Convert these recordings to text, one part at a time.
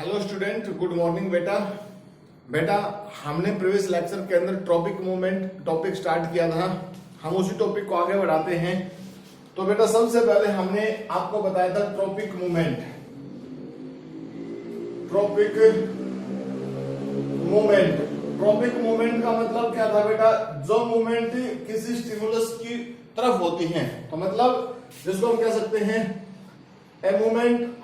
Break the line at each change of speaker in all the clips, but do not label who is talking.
Hello student, good morning बेटा। बेटा हमने प्रीवियस लेक्चर के अंदर ट्रॉपिक मूवमेंट टॉपिक स्टार्ट किया था। हम उसी टॉपिक को आगे बढ़ाते हैं। तो बेटा सबसे पहले हमने आपको बताया था ट्रॉपिक मूवमेंट। ट्रॉपिक मूवमेंट का मतलब क्या था बेटा? जो मूवमेंट किसी स्टिमुलस की तरफ होती है, तो मतलब जिसको हम कह सकते हैं ए मूवमेंट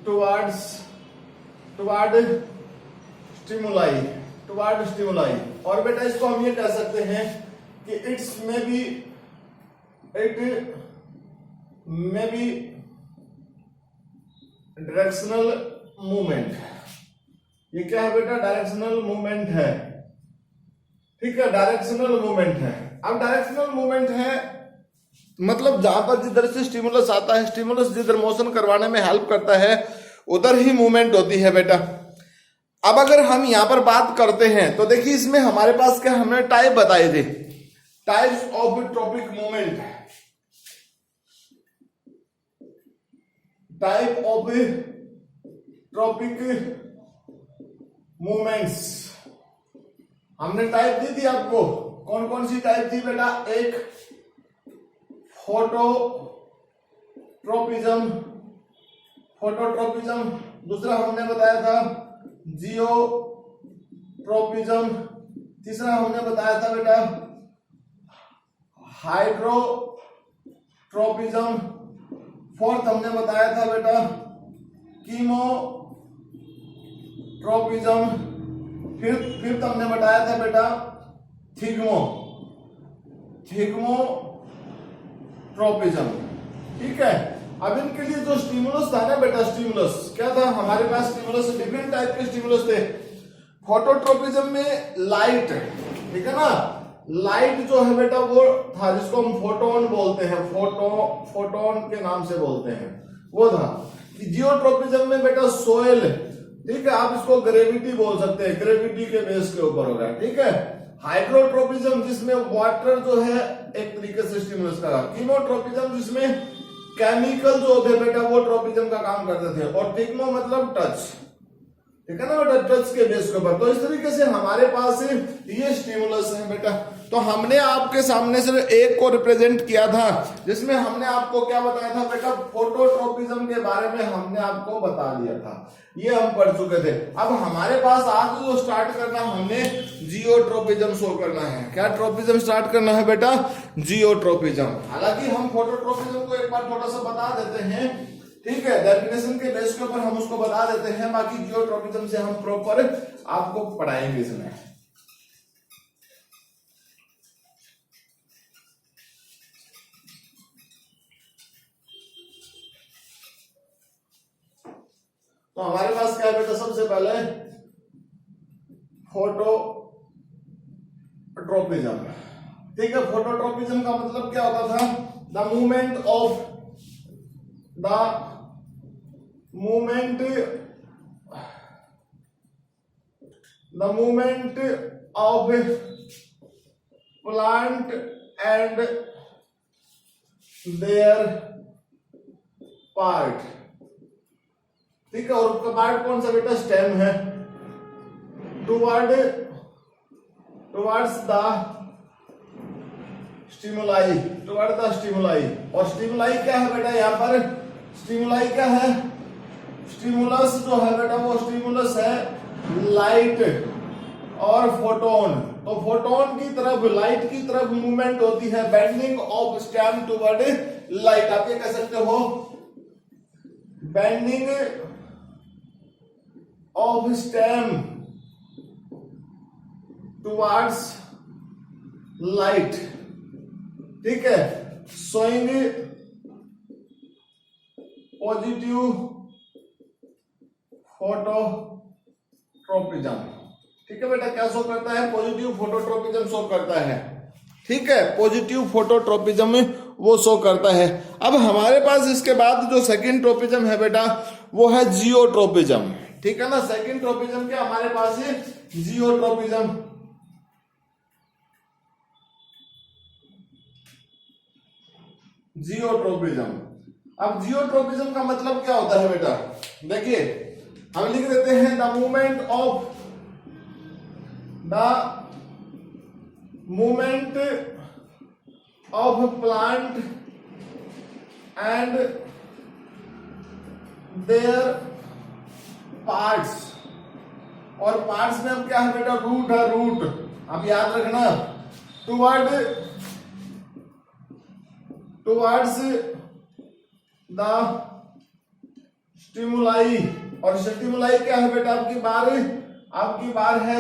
टुवर्ड स्टिमुलाई। और बेटा इसको हम ये कह सकते हैं कि it may be directional movement. ये क्या है बेटा? डायरेक्शनल मूवमेंट है। ठीक है, डायरेक्शनल मूवमेंट है। अब डायरेक्शनल मूवमेंट है मतलब जहां पर जिधर से स्टिमुलस आता है, स्टिमुलस जिधर मोशन करवाने में हेल्प करता है, उधर ही मूवमेंट होती है बेटा। अब अगर हम यहां पर बात करते हैं तो देखिए इसमें हमारे पास क्या, हमने टाइप बताए थे, types of tropic movement. Type of tropic movements हमने टाइप दी थी आपको। कौन कौन सी टाइप थी बेटा? एक फोटोट्रोपिज्म, दूसरा हमने बताया था जियोट्रोपिज्म, तीसरा हमने बताया था बेटा हाइड्रोट्रोपिज्म, फोर्थ हमने बताया था बेटा कीमोट्रोपिज्म, फिफ्थ हमने बताया था बेटा थिग्मोट्रोपिज्म। ठीक है, अब इनके लिए जो स्टिमुलस था ना बेटा, स्टिमुलस क्या था हमारे पास? स्टिमुलस डिफरेंट टाइप के स्टिमुलस थे। फोटोट्रोपिज्म में लाइट, ठीक है ना, लाइट जो है बेटा वो था जिसको हम फोटोन बोलते हैं, फोटोन के नाम से बोलते हैं, वो था। जियोट्रोपिज्म में बेटा सोयल, ठीक है, आप इसको ग्रेविटी बोल सकते हैं, ग्रेविटी के बेस के ऊपर होगा। ठीक है, हाइड्रोट्रोपिज्म जिसमें वाटर जो है एक तरीके से स्टिमुलस का, कीमोट्रोपिज्म जिसमें केमिकल जो होते हैं बेटा वो ट्रोपिज्म का काम करते थे, और थिग्मो मतलब टच, ठीक है ना बेटा, टच के बेस के ऊपर। तो इस तरीके से हमारे पास ये स्टिमुलस है बेटा। तो हमने आपके सामने सिर्फ एक को रिप्रेजेंट किया था, जिसमें हमने आपको क्या बताया था बेटा? फोटोट्रोपिज्म के बारे में हमने आपको बता दिया था, ये हम पढ़ चुके थे। अब हमारे पास आज जो स्टार्ट करना, हमने जियोट्रोपिज्म शो करना है। क्या ट्रोपिज्म स्टार्ट करना है बेटा? जियोट्रोपिज्म। हालांकि हम फोटोट्रोपिज्म को एक बार थोड़ा सा बता देते हैं, ठीक है, डेफिनेशन के बेस के ऊपर हम उसको बता देते हैं, बाकी जियोट्रोपिज्म से हम प्रॉपर आपको पढ़ाएंगे इसमें। तो हमारे पास क्या है बेटा? सबसे पहले फोटोट्रोपिज्म। ठीक है, फोटोट्रोपिज्म का मतलब क्या होता था? The movement of plant and their part। ठीक है, और उसका पार्ट कौन सा बेटा? स्टेम है। टुवर्ड्स द स्टिमुलाई, और स्टिमुलाई क्या है बेटा? यहाँ पर स्टिमुलाई क्या है? स्टिमुलस जो है बेटा वो स्टिमुलस है लाइट और फोटोन। तो फोटोन की तरफ, लाइट की तरफ मूवमेंट होती है, bending of stem toward light. आप ये कह सकते हो bending of stem towards light. ठीक है, शोइंग पॉजिटिव फोटोट्रोपिज्म। ठीक है बेटा, क्या शो करता है? पॉजिटिव फोटोट्रोपिज्म शो करता है। ठीक है, पॉजिटिव फोटोट्रोपिज्म वो शो करता है। अब हमारे पास इसके बाद जो सेकंड ट्रोपिज्म है बेटा वो है जियोट्रोपिज्म। ठीक है ना, सेकंड ट्रोपिज्म क्या हमारे पास है? जियोट्रोपिज्म। जियोट्रोपिज्म। अब जियोट्रोपिज्म का मतलब क्या होता है बेटा, देखिए हम लिख देते हैं the movement of plant and there parts, और पार्ट्स में अब क्या है बेटा, रूट है, रूट अब याद रखना, टुवर्ड्स द स्टिमुलाई, और स्टिमुलाई क्या है बेटा, आपकी बार है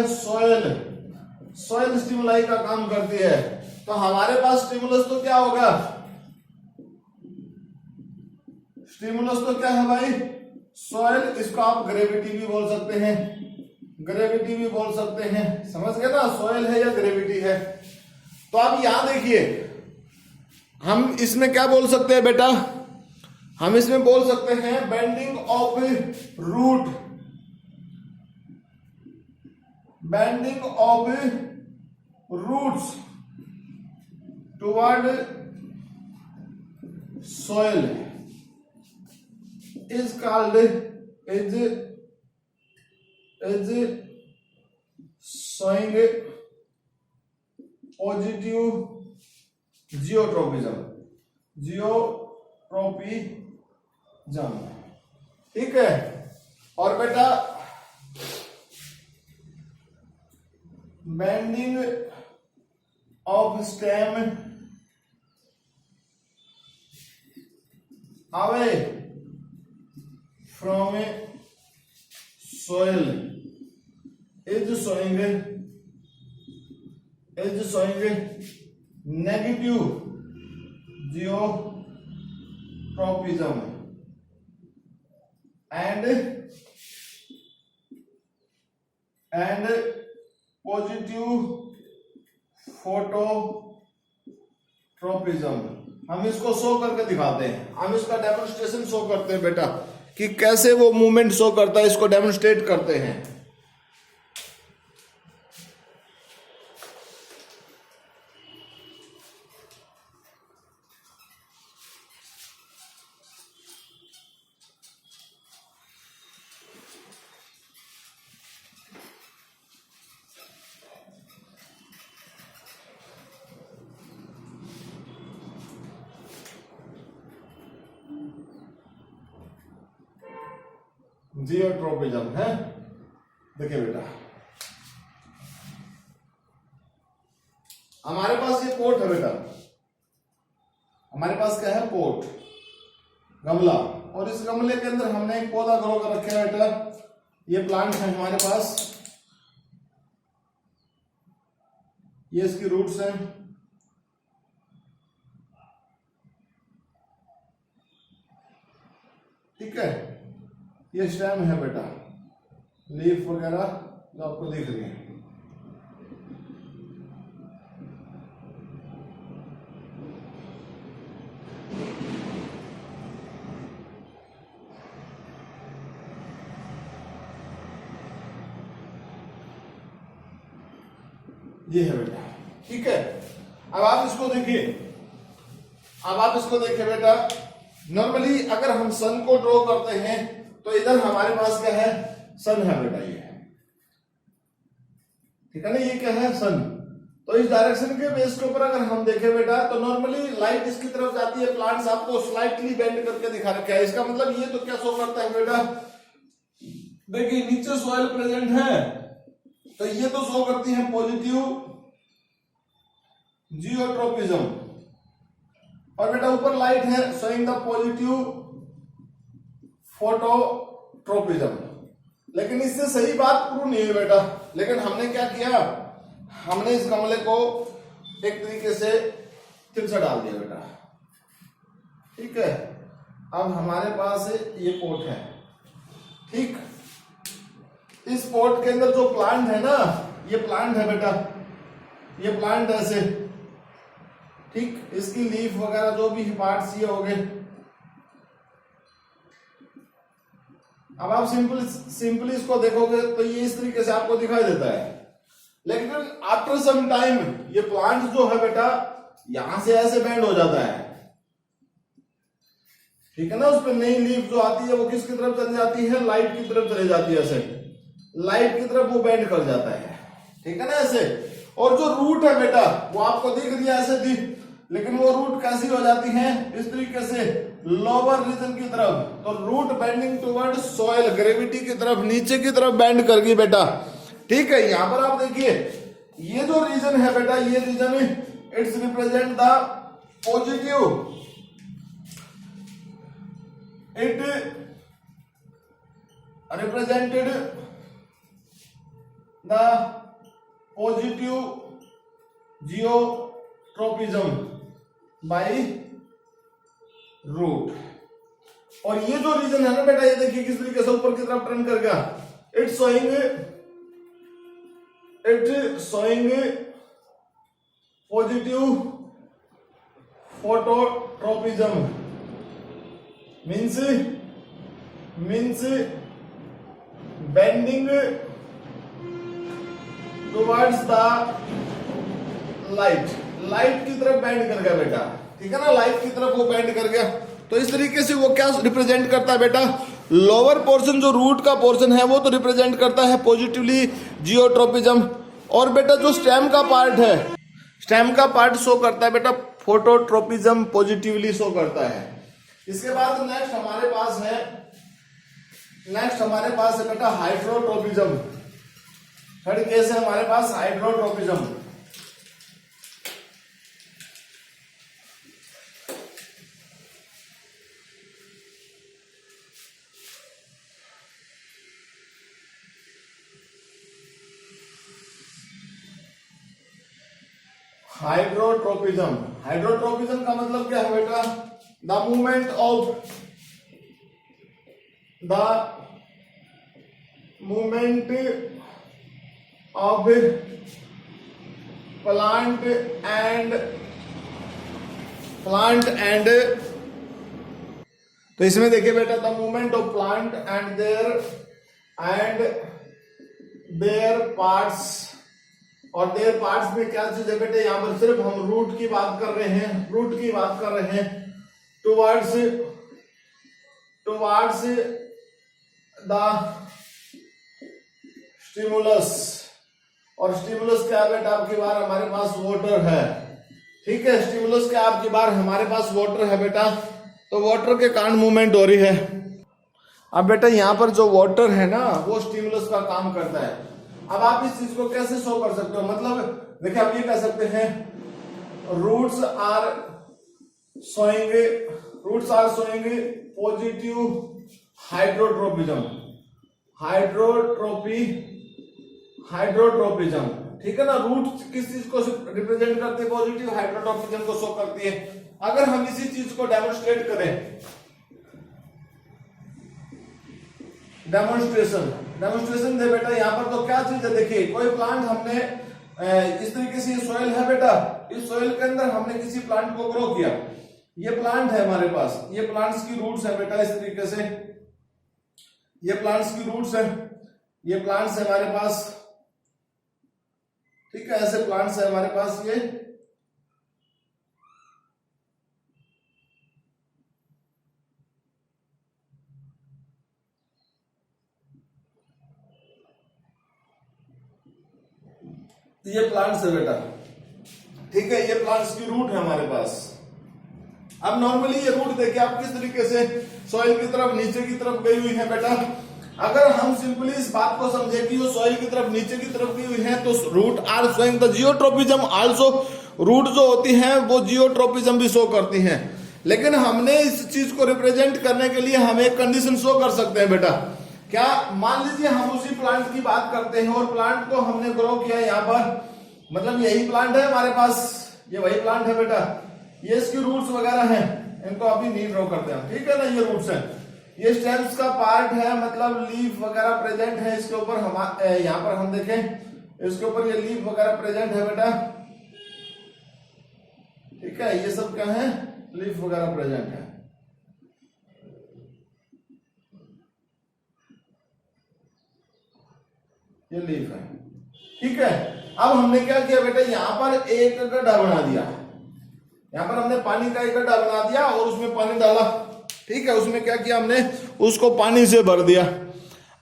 सॉइल स्टिमुलाई का काम करती है। तो हमारे पास स्टिमुलस तो क्या होगा, स्टिमुलस तो क्या है भाई, सॉइल, इसको आप ग्रेविटी भी बोल सकते हैं, समझ गए ना, सॉइल है या ग्रेविटी है। तो आप यहां देखिए, हम इसमें क्या बोल सकते हैं बेटा, हम इसमें बोल सकते हैं bending of roots toward soil is called is showing positive geotropism, ठीक है। और बेटा bending of stem away from soil is showing negative geotropism and positive phototropism। हम इसको शो करके दिखाते हैं, हम इसका डेमोन्स्ट्रेशन शो करते हैं बेटा, कि कैसे वो मूवमेंट शो करता है, इसको डेमोन्स्ट्रेट करते हैं। जियोट्रोपिज्म है, देखिए बेटा हमारे पास ये पोट है बेटा, हमारे पास क्या है, पोट, गमला, और इस गमले के अंदर हमने एक पौधा ग्रो कर रखा है बेटा, ये प्लांट है हमारे पास, ये इसकी रूट्स हैं, ठीक है, ये स्टेम है बेटा, लीफ वगैरह जो आपको दिख रही है। ये है बेटा, ठीक है। अब आप इसको देखिए, बेटा, नॉर्मली अगर हम सन को ड्रॉ करते हैं तो इधर हमारे पास क्या है, सन है बेटा, ये है, ठीक है ना, ये क्या है, सन। तो इस डायरेक्शन के बेस के ऊपर अगर हम देखें बेटा, तो नॉर्मली लाइट इसकी तरफ जाती है, प्लांट्स आपको स्लाइटली बेंड करके दिखा रखा है। इसका मतलब ये तो क्या शो करता है बेटा, देखिए नीचे सॉइल प्रेजेंट है, तो ये तो शो करती है पॉजिटिव जियोट्रोपिज्म, और बेटा ऊपर लाइट है, शोइंग द पॉजिटिव फोटोट्रोपिज्म। लेकिन इससे सही बात प्रूव नहीं है बेटा, लेकिन हमने क्या किया, हमने इस गमले को एक तरीके से तिरछा डाल दिया बेटा, ठीक है। अब हमारे पास ये पोट है, ठीक, इस पोट के अंदर जो प्लांट है ना, ये प्लांट है बेटा, ये प्लांट ऐसे, ठीक, इसकी लीफ वगैरह जो भी पार्ट्स ये हो गए। अब आप सिंपली इसको देखोगे तो ये इस तरीके से आपको दिखाई देता है, लेकिन आफ्टर सम टाइम ये प्लांट जो है बेटा यहां से ऐसे बेंड हो जाता है, ठीक है ना। उस पर नई लीफ जो आती है वो किसकी तरफ चली जाती है, लाइट की तरफ चली जाती है, ऐसे लाइट की तरफ वो बेंड कर जाता है, ठीक है ना ऐसे। और जो रूट है बेटा वो आपको दिख दिया ऐसे थी, लेकिन वो रूट कैसी हो जाती है, इस तरीके से लोअर रीजन की तरफ। तो root bending toward soil, gravity की तरफ, नीचे की तरफ बेंड कर गई बेटा, ठीक है। यहां पर आप देखिए ये जो रीजन है बेटा, ये region it's represent the positive, it represented the positive geotropism by root. और ये जो रीजन है ना बेटा, ये देखिए किस तरीके से ऊपर की तरफ टर्न कर गया, it's showing positive phototropism, means bending towards the light की तरफ बेंड कर गया बेटा, ठीक है ना, लाइट की तरफ वो बेंड कर गया। तो इस तरीके से वो क्या रिप्रेजेंट करता है बेटा, लोअर पोर्शन जो रूट का पोर्शन है वो तो रिप्रेजेंट करता है पॉजिटिवली जियोट्रोपिज्म, और बेटा जो स्टेम का पार्ट है, स्टेम का पार्ट शो करता है बेटा फोटोट्रोपिज्म, पॉजिटिवली शो करता है। इसके बाद नेक्स्ट हमारे पास है बेटा हाइड्रोट्रोपिज्म। थर्ड केस है हमारे पास हाइड्रोट्रोपिज्म। हाइड्रोट्रोपिज्म का मतलब क्या है बेटा, the movement of plant and तो इसमें देखिए बेटा, the movement of plant and there parts, और देयर पार्ट्स में क्या चीज है बेटे, यहां पर सिर्फ हम रूट की बात कर रहे हैं, टुवर्ड्स द स्टिमुलस। और स्टिमुलस क्या बेटा, आपकी बार हमारे पास वाटर है, ठीक है। स्टिमुलस क्या आपकी बार हमारे पास वाटर है बेटा, तो वाटर के कारण मूवमेंट हो रही है। अब बेटा यहां पर जो वाटर है ना वो स्टिमुलस का काम करता है। अब आप इस चीज को कैसे शो कर सकते हो, मतलब देखिए आप ये कह सकते हैं roots are showing positive hydrotropism, ठीक है ना। रूट किस चीज को रिप्रेजेंट करते हैं, पॉजिटिव हाइड्रोट्रोपिज्म को शो करती है। अगर हम इसी चीज को डेमोन्स्ट्रेट करें, डेमोन्स्ट्रेशन दे बेटा, यहां पर तो क्या चीज है, देखिए कोई प्लांट हमने इस तरीके से, ये सॉइल है बेटा, इस सॉइल के अंदर हमने किसी प्लांट को ग्रो किया, ये प्लांट है हमारे पास, ये प्लांट्स की रूट्स है बेटा, इस तरीके से ये प्लांट्स की रूट्स है, ये प्लांट्स है हमारे पास, ठीक है, ऐसे प्लांट्स है हमारे पास ये। ये प्लांट्स है बेटा, ठीक है, ये प्लांट्स की रूट है हमारे पास। अब नॉर्मली ये रूट देखिए आप किस तरीके से सॉइल की तरफ, नीचे की तरफ गई हुई है बेटा। अगर हम सिंपली इस बात को समझे कि वो सॉइल की तरफ, नीचे की तरफ गई हुई है, तो root are showing the geotropism also. Root जो होती है वो जियोट्रोपिज्म भी शो करती हैं। लेकिन हमने इस चीज को रिप्रेजेंट करने के लिए हम एक कंडीशन शो कर सकते हैं बेटा। क्या, मान लीजिए हम उसी प्लांट की बात करते हैं और प्लांट को हमने ग्रो किया यहाँ पर, मतलब यही प्लांट है हमारे पास, ये वही प्लांट है बेटा, ये इसकी रूट्स वगैरह हैं, इनको अभी नहीं ड्रॉ करते हैं, ठीक है ना। ये रूट्स हैं, ये स्टेम्स का पार्ट है, मतलब लीफ वगैरह प्रेजेंट है इसके ऊपर। हम यहाँ पर हम देखें इसके ऊपर ये लीफ वगैरह प्रेजेंट है बेटा, ठीक है, ये सब क्या है, लीफ वगैरह प्रेजेंट है। ये लीफ है, ठीक है। अब हमने क्या किया बेटा, यहां पर एक गड्ढा बना दिया, यहां पर हमने पानी का एक गड्ढा बना दिया और उसमें पानी डाला, ठीक है, उसमें क्या किया हमने, उसको पानी से भर दिया।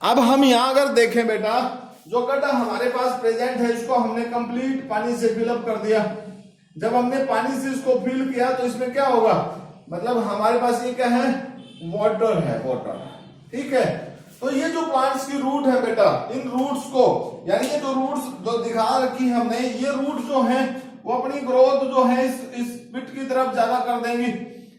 अब हम यहां अगर देखें बेटा, जो गड्ढा हमारे पास प्रेजेंट है इसको हमने कंप्लीट पानी से फिलअप कर दिया। जब हमने पानी से इसको फिल किया तो इसमें क्या होगा, मतलब हमारे पास ये क्या है, वाटर है, वाटर। ठीक है, तो ये जो प्लांट्स की रूट है बेटा, इन रूट्स को, यानी ये जो रूट्स जो दिखा रखी है हमने, ये रूट जो है वो अपनी ग्रोथ जो है इस पिट की तरफ ज्यादा कर देंगी,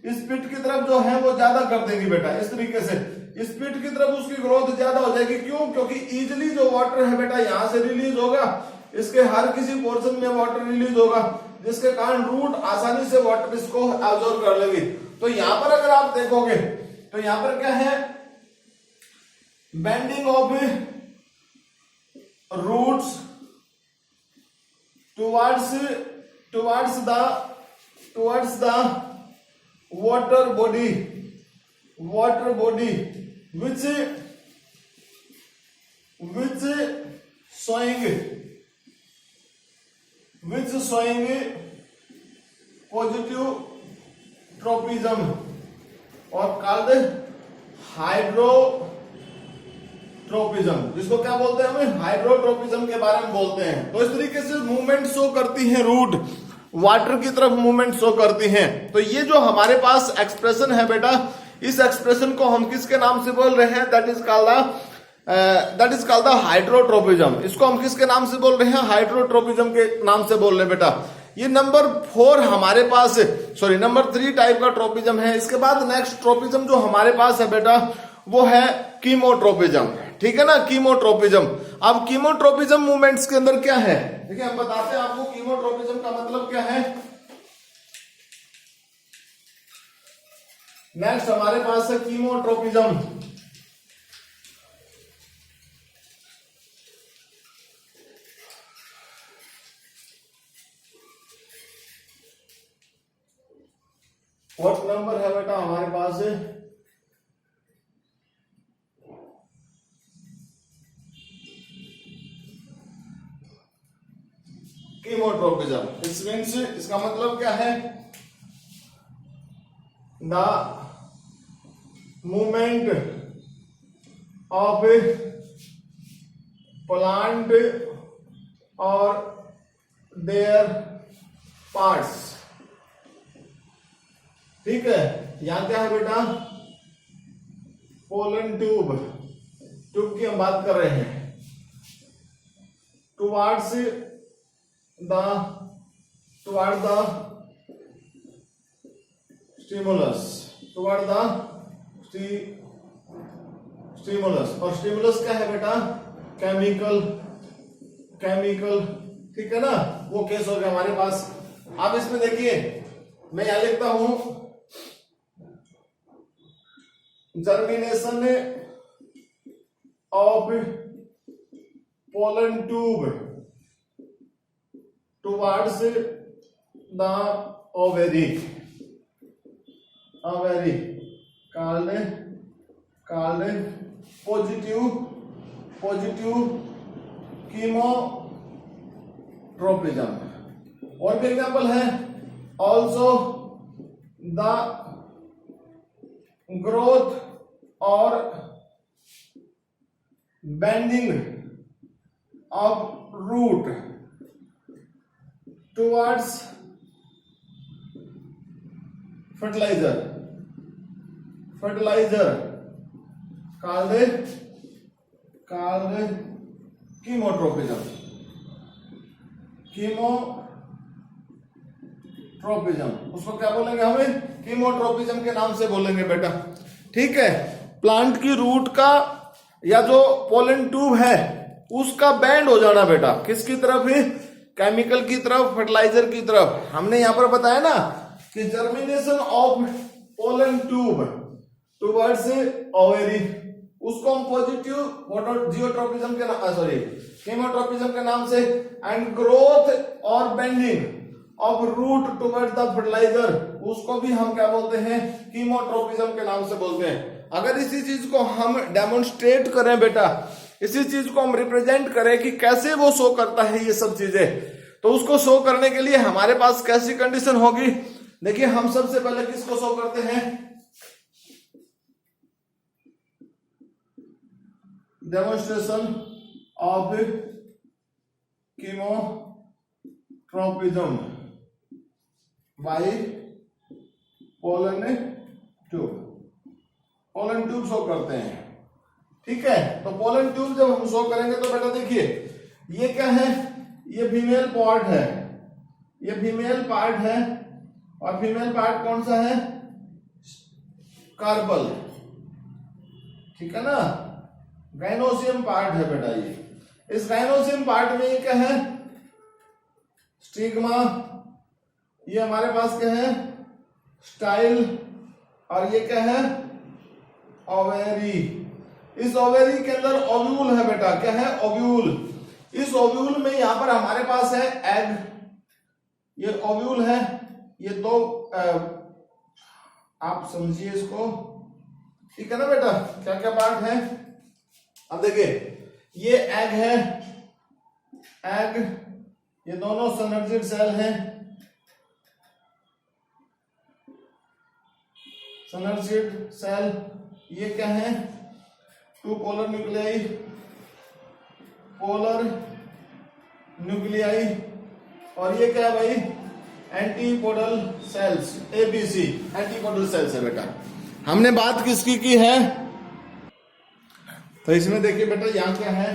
इस पिट की तरफ जो है वो ज्यादा कर देंगी बेटा। इस तरीके से इस पिट की तरफ उसकी ग्रोथ ज्यादा हो जाएगी। क्यों? क्योंकि इजिली जो वाटर है बेटा यहां से रिलीज होगा, इसके हर किसी पोर्शन में वाटर रिलीज होगा, जिसके कारण रूट आसानी से वाटर इसको एब्जॉर्ब कर लेगी। तो यहां पर अगर आप देखोगे तो यहां पर क्या है, bending of roots towards the water body which showing positive tropism और called हाइड्रोट्रोपिज्म, जिसको क्या बोलते हैं, हमें हाइड्रोट्रोपिज्म के बारे में बोलते हैं। तो इस तरीके से मूवमेंट शो करती है रूट, वाटर की तरफ मूवमेंट शो करती हैं। तो ये जो हमारे पास एक्सप्रेशन है बेटा, इस एक्सप्रेशन को हम किसके नाम से बोल रहे हैं, that is called the hydrotropism. इसको हम किसके नाम से बोल रहे हैं, हाइड्रोट्रोपिज्म के नाम से बोल रहे हैं बेटा। ये नंबर 4 हमारे पास, सॉरी नंबर 3 टाइप का ट्रोपिज्म है। इसके बाद नेक्स्ट ट्रोपिज्म जो हमारे पास है बेटा वो है कीमोट्रोपिज्म। ठीक है ना, कीमोट्रोपिज्म। अब कीमोट्रोपिज्म मूवमेंट्स के अंदर क्या है, देखिए हम बताते हैं आपको कीमोट्रोपिज्म का मतलब क्या है। नेक्स्ट हमारे पास है कीमोट्रोपिज्म। फोर्थ नंबर है बेटा हमारे पास कीमोट्रोपिज्म। इस मीन्स, इसका मतलब क्या है, द मूवमेंट ऑफ प्लांट और देयर पार्ट्स। ठीक है, यहां क्या है बेटा, पोलन ट्यूब की हम बात कर रहे हैं, टुवर्ड्स द स्टिमुलस, और स्टिमुलस क्या है बेटा, केमिकल। ठीक है ना, वो केस हो गया हमारे पास। अब इसमें देखिए मैं यहां लिखता हूं germination of pollen tube towards the ovary called positive chemotropism. और भी एग्जाम्पल है, ऑल्सो द ग्रोथ और bending of root towards fertilizer called chemotropism. उसको क्या बोलेंगे, हमें कीमोट्रोपिज्म के नाम से बोलेंगे बेटा। ठीक है, प्लांट की रूट का या जो पोलन ट्यूब है उसका बैंड हो जाना बेटा, किसकी तरफ है, केमिकल की तरफ, फर्टिलाइजर की तरफ। हमने यहां पर बताया ना कि germination of pollen tube towards ovary, उसको हम पॉजिटिव जियोट्रोपिज्म के नाम, सॉरी कीमोट्रोपिज्म के नाम से, एंड ग्रोथ और bending of root towards the fertilizer, उसको भी हम क्या बोलते हैं, कीमोट्रोपिज्म के नाम से बोलते हैं। अगर इसी चीज को हम डेमोन्स्ट्रेट करें बेटा, इसी चीज को हम रिप्रेजेंट करें कि कैसे वो शो करता है ये सब चीजें, तो उसको शो करने के लिए हमारे पास कैसी कंडीशन होगी। देखिए हम सबसे पहले किसको शो करते हैं, demonstration of chemotropism by pollen tube. Pollen tube show करते हैं, ठीक है। तो पोलन ट्यूब जब हम शो करेंगे तो बेटा देखिए ये क्या है, ये फीमेल पार्ट है, ये फीमेल पार्ट है और फीमेल पार्ट कौन सा है, कार्पल, ठीक है ना। गाइनोसियम पार्ट है बेटा ये। इस गाइनोसियम पार्ट में ये क्या है, स्टिग्मा, ये हमारे पास क्या है, स्टाइल, और ये क्या है, ओवेरी। इस ओवेरी के अंदर ओव्यूल है बेटा, क्या है, ओव्यूल। इस ओव्यूल में यहां पर हमारे पास है एग, ये ओव्यूल है, ये दो आप समझिए इसको, ठीक है ना बेटा। क्या क्या पार्ट है, अब देखिए ये एग है, एग, ये दोनों सिनर्जिड सेल हैं, सिनर्जिड सेल। ये क्या है, two polar nuclei, polar nuclei, और ये क्या है भाई, antipodal cells, ABC, antipodal cells है बेटा। हमने बात किसकी की है, तो इसमें देखिए बेटा यहां क्या है,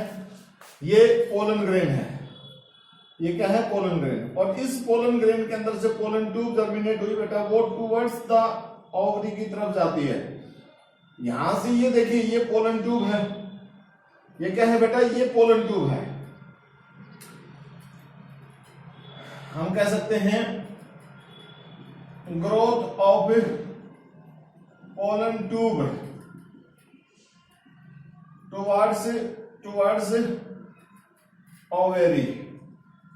ये पोलन ग्रेन है, ये क्या है, पोलन ग्रेन, और इस पोलन ग्रेन के अंदर से पोलन ट्यूब जर्मिनेट हुई बेटा, वो टूवर्ड्स द ओवरी की तरफ जाती है। यहां से ये देखिए ये पोलन ट्यूब है, ये क्या है बेटा, ये पोलन ट्यूब है। हम कह सकते हैं growth of pollen tube towards ovary,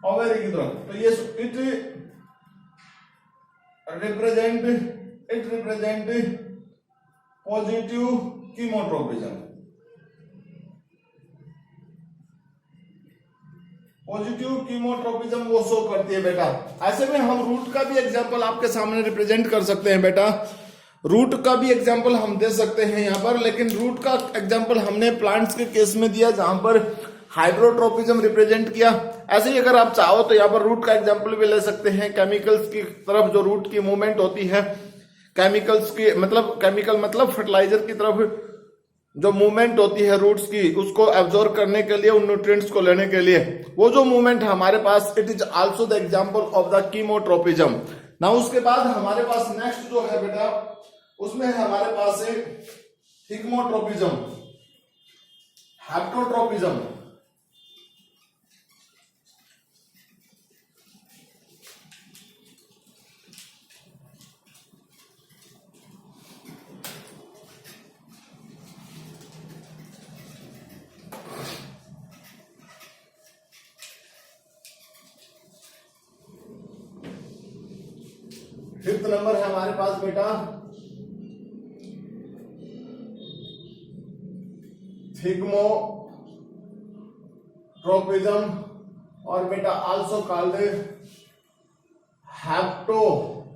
ovary की तरफ। तो ये it represent positive chemotropism, positive chemotropism वो शो करती है बेटा। ऐसे में हम रूट का भी एग्जांपल आपके सामने रिप्रेजेंट कर सकते हैं बेटा, रूट का भी एग्जांपल हम दे सकते हैं यहां पर, लेकिन रूट का एग्जांपल हमने प्लांट्स के केस में दिया जहां पर हाइड्रोट्रोपिज्म रिप्रेजेंट किया। ऐसे ही अगर आप चाहो तो यहां पर रूट का एग्जांपल भी ले सकते हैं, केमिकल्स की तरफ जो रूट की मूवमेंट होती है, केमिकल्स की मतलब, केमिकल मतलब फर्टिलाइजर की तरफ जो मूवमेंट होती है रूट्स की, उसको एब्जॉर्ब करने के लिए, उन न्यूट्रिएंट्स को लेने के लिए, वो जो मूवमेंट हमारे पास, it is also the example of the chemotropism. ना उसके बाद हमारे पास नेक्स्ट जो है बेटा, उसमें हमारे पास है हिग्मोट्रोपिज्म, हेप्टोट्रोपिज्म। फिफ्थ नंबर है हमारे पास बेटा थिग्मोट्रोपिज्म, और बेटा आल्सो कॉल्ड हेप्टोट्रोपिज्म,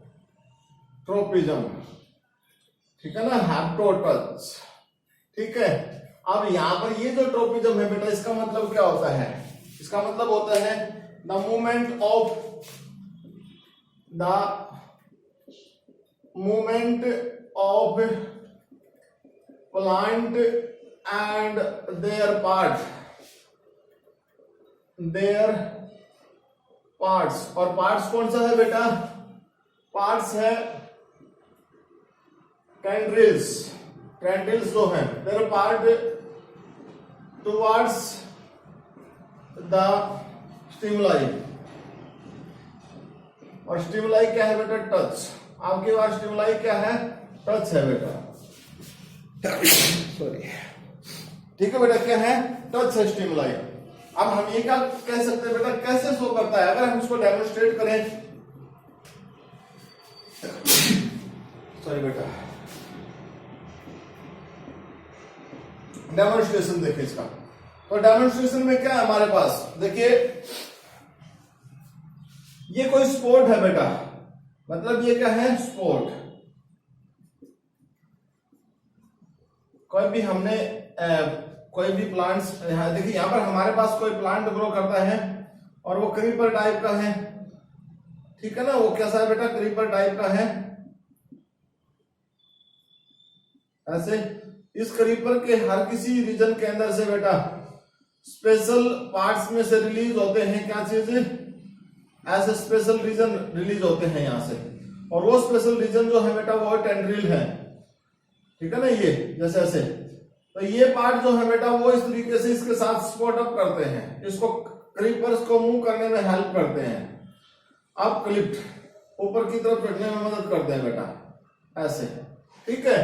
ठीक है ना, हेप्टोटच, ठीक है। अब यहां पर ये जो ट्रोपिज्म है बेटा, इसका मतलब क्या होता है, इसका मतलब होता है the movement of plant and their parts, और पार्ट्स कौन सा है बेटा, पार्ट्स है टेंड्रिल्स, टेंड्रिल्स जो है their part towards the stimuli, और स्टिमुलाई क्या है बेटा, टच। आपके पास स्टिमुलाई क्या है, टच है बेटा, सॉरी, ठीक है बेटा, क्या है, टच है स्टिमुलाई। अब हम ये क्या कह सकते हैं बेटा, कैसे शो करता है, अगर हम इसको डेमोन्स्ट्रेट करें, सॉरी बेटा, डेमोन्स्ट्रेशन देखिए इसका। तो डेमोन्स्ट्रेशन में क्या है हमारे पास, देखिए ये कोई स्पोर्ट है बेटा, मतलब ये क्या है, स्पोर्ट। कोई भी हमने कोई भी प्लांट्स, यहाँ देखिए यहाँ पर हमारे पास कोई प्लांट ग्रो करता है और वो क्रीपर टाइप का है, ठीक है ना, वो कैसा है बेटा, क्रीपर टाइप का है ऐसे। इस क्रीपर के हर किसी रीजन के अंदर से बेटा स्पेशल पार्ट्स में से रिलीज होते हैं क्या चीज, ऐसे स्पेशल रीजन रिलीज होते हैं यहाँ से, और वो स्पेशल रीजन जो है बेटा वो टेंड्रिल है, ठीक है ना, ये जैसे ऐसे। तो ये पार्ट जो है बेटा वो इस तरीके से इसके साथ सपोर्ट अप करते हैं, इसको क्रीपर्स को मूव करने में हेल्प करते हैं, अब क्लिप्ट ऊपर की तरफ चढ़ने में मदद करते हैं बेटा ऐसे, ठीक है,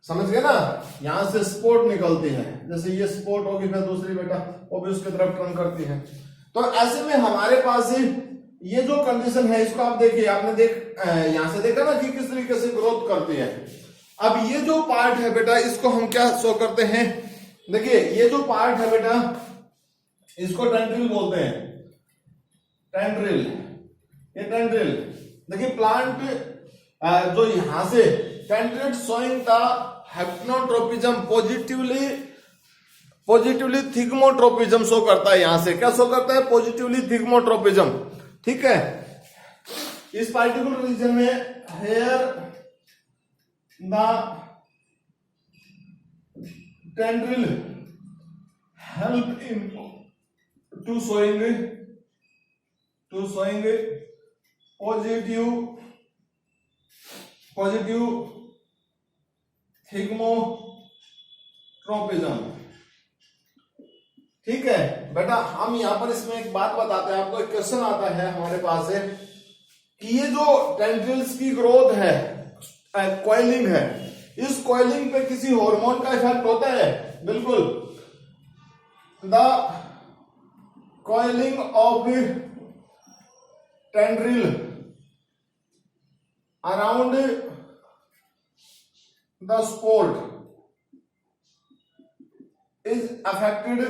समझ गए ना। यहां से स्पोर्ट निकलती है, जैसे ये स्पोर्ट होगी फिर दूसरी बेटा वो भी उसकी तरफ टर्न करती है। तो ऐसे में हमारे पास ये जो कंडीशन है इसको आप देखिए, आपने यहां से देखा ना कि किस तरीके से ग्रोथ करती है। अब ये जो पार्ट है बेटा इसको हम क्या शो करते हैं, देखिए ये जो पार्ट है बेटा इसको टेंड्रिल बोलते हैं, टेंड्रिल, ये टेंड्रिल। देखिए प्लांट जो यहां से tendril showing the haptotropism positively thigmotropism show करता है, यहां से क्या शो करता है, पॉजिटिवली थिग्मोट्रोपिज्म, ठीक है। इस पार्टिकुलर रीजन में here the tendril help in to showing positive thigmotropism, ठीक है बेटा। हम यहां पर इसमें एक बात बताते हैं आपको, एक क्वेश्चन आता है हमारे पास है कि ये जो टेंड्रिल्स की ग्रोथ है, कॉइलिंग है, इस कॉइलिंग पे किसी हार्मोन का इफेक्ट होता है, बिल्कुल। The coiling of tendril around the sport is affected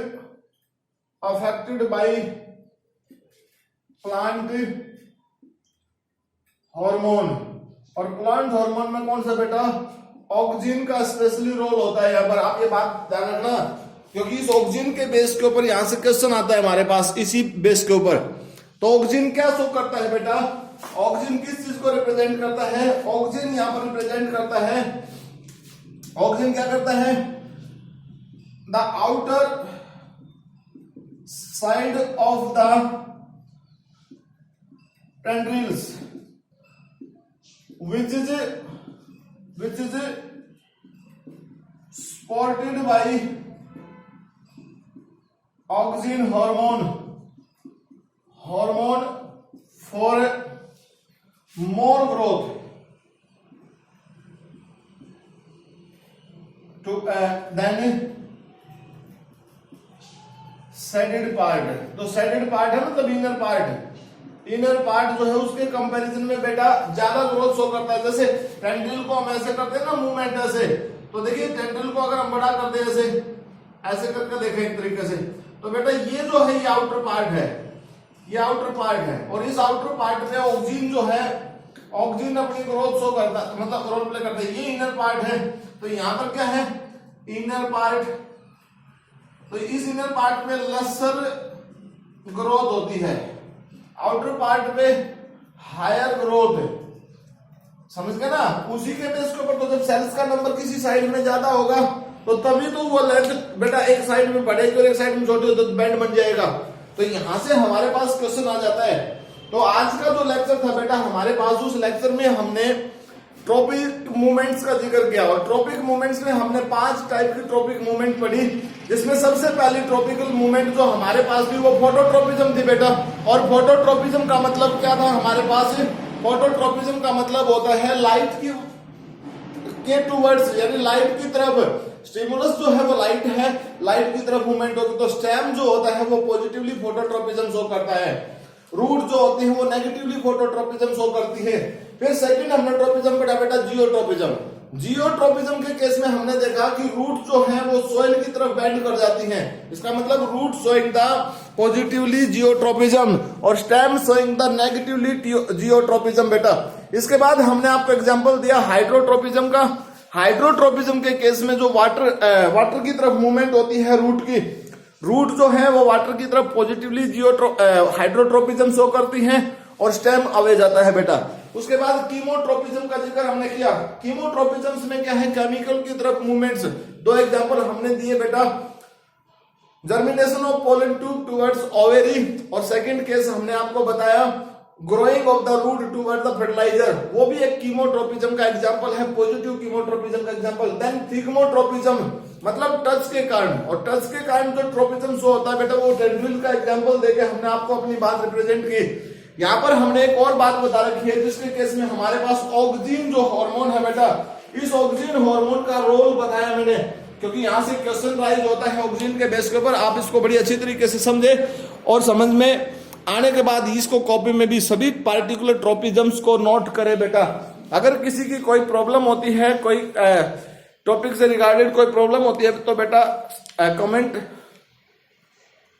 by plant hormone, और प्लांट हार्मोन में कौन सा बेटा, ऑक्सिन का स्पेशली रोल होता है यहाँ पर, आप ये बात ध्यान रखना, क्योंकि इस ऑक्सिन के बेस के ऊपर यहां से क्वेश्चन आता है हमारे पास, इसी बेस के ऊपर। तो ऑक्सिन क्या शो करता है बेटा, ऑक्सिन किस चीज को रिप्रेजेंट करता है, ऑक्सिन यहां पर रिप्रेजेंट करता है, ऑक्सिन क्या करता है, the outer side of the tendrils which is supported by auxin hormone for more growth to then sadded part। तो sadded part है मतलब इनर पार्ट जो है उसके कंपैरिजन में बेटा ज्यादा ग्रोथ शो करता है। जैसे टेंड्रिल को हम ऐसे करते हैं ना मूवमेंट ऐसे, तो देखिए टेंड्रिल को अगर हम बड़ा करते हैं ऐसे करके देखें एक तरीके से, तो बेटा ये जो है ये आउटर पार्ट है, ये आउटर पार्ट है, और इस आउटर पार्ट में ऑक्सिन जो है, ऑक्सिन अपनी ग्रोथ शो करता है, मतलब रोल प्ले करता है। ये इनर पार्ट है, तो यहां पर क्या है, इनर पार्ट, तो इस इनर पार्ट में लसर ग्रोथ होती है, आउटर पार्ट में हायर ग्रोथ, समझ गए ना। उसी के बेस के ऊपर तो जब सेल्स का नंबर किसी साइड में ज्यादा होगा तो तभी तो वो लेंथ बेटा एक साइड में बढ़ेगी और एक साइड में छोटी हो तो बैंड बन जाएगा। तो यहां से हमारे पास क्वेश्चन आ जाता है। तो आज का जो लेक्चर था बेटा हमारे पास, उस लेक्चर में हमने ट्रॉपिक मूवमेंट्स का जिक्र किया, और ट्रॉपिक मूवमेंट्स में हमने 5 टाइप की ट्रॉपिक मूवमेंट पढ़ी, जिसमें सबसे पहली ट्रॉपिकल मूवमेंट जो हमारे पास थी वो फोटोट्रोपिज्म थी बेटा। और फोटोट्रोपिज्म का मतलब क्या था हमारे पास, फोटोट्रोपिज्म का मतलब होता है लाइट के टूवर्ड्स, यानी लाइट की तरफ, स्टिमुलस जो है वो लाइट है, लाइट की तरफ मूवमेंट होगी। तो स्टेम जो होता है वो पॉजिटिवली फोटोट्रोपिज्म शो करता है, रूट जो होती है वो नेगेटिवली फोटोट्रोपिज्म शो करती है। फिर सेकंड हमने ट्रोपिज्म पढ़ा बेटा जियोट्रोपिज्म। जियोट्रोपिज्म के केस में हमने देखा कि रूट जो है वो सोइल की तरफ बेंड कर जाती हैं, इसका मतलब root showing the positively geotropism और stem showing the negatively geotropism बेटा। इसके बाद हमने आपको एग्जांपल दिया हाइड्रोट्रोपिज्म का। हाइड्रोट्रोपिज्म के केस में जो वाटर की तरफ मूवमेंट होती है रूट जो है वो वाटर की तरफ पॉजिटिवली हाइड्रोट्रोपिज्म शो करती है और स्टेम अवे जाता है बेटा। उसके बाद कीमोट्रोपिज्म का जिक्र हमने किया। कीमोट्रोपिज्म में क्या है, केमिकल की तरफ मूवमेंट्स। दो एग्जांपल हमने दिए बेटा, germination of pollen tube towards ovary, और सेकंड केस हमने आपको बताया growing of the root toward the fertilizer, वो भी एक कीमोट्रोपिज्म का एग्जांपल है, पॉजिटिव कीमोट्रोपिज्म का एग्जांपल। देन थिग्मोट्रोपिज्म मतलब टच के कारण, और टच के कारण जो ट्रोपिज्म शो होता है बेटा वो टेंड्रिल का एग्जांपल देके हमने आपको अपनी बात रिप्रेजेंट की। यहाँ पर हमने एक और बात बता रखी है जिसके केस में हमारे पास ऑक्सीजन जो हार्मोन है बेटा, इस ऑक्सीजन हार्मोन का रोल बताया मैंने, क्योंकि यहां से क्वेश्चन राइज होता है ऑक्सीजन के बेस के ऊपर। आप इसको बड़ी अच्छी तरीके से समझे और समझ में आने के बाद इसको कॉपी में भी सभी पार्टिकुलर ट्रोपिज्म्स को नोट करें बेटा। अगर किसी की कोई प्रॉब्लम होती है, कोई टॉपिक से रिगार्डेड कोई प्रॉब्लम होती है तो बेटा कमेंट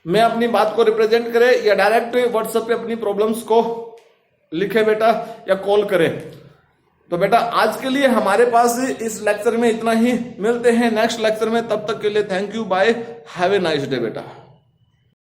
में अपनी बात को रिप्रेजेंट करें या डायरेक्ट व्हाट्सएप पे अपनी प्रॉब्लम्स को लिखे बेटा या कॉल करें। तो बेटा आज के लिए हमारे पास इस लेक्चर में इतना ही, मिलते हैं नेक्स्ट लेक्चर में, तब तक के लिए thank you, bye, have a nice day बेटा।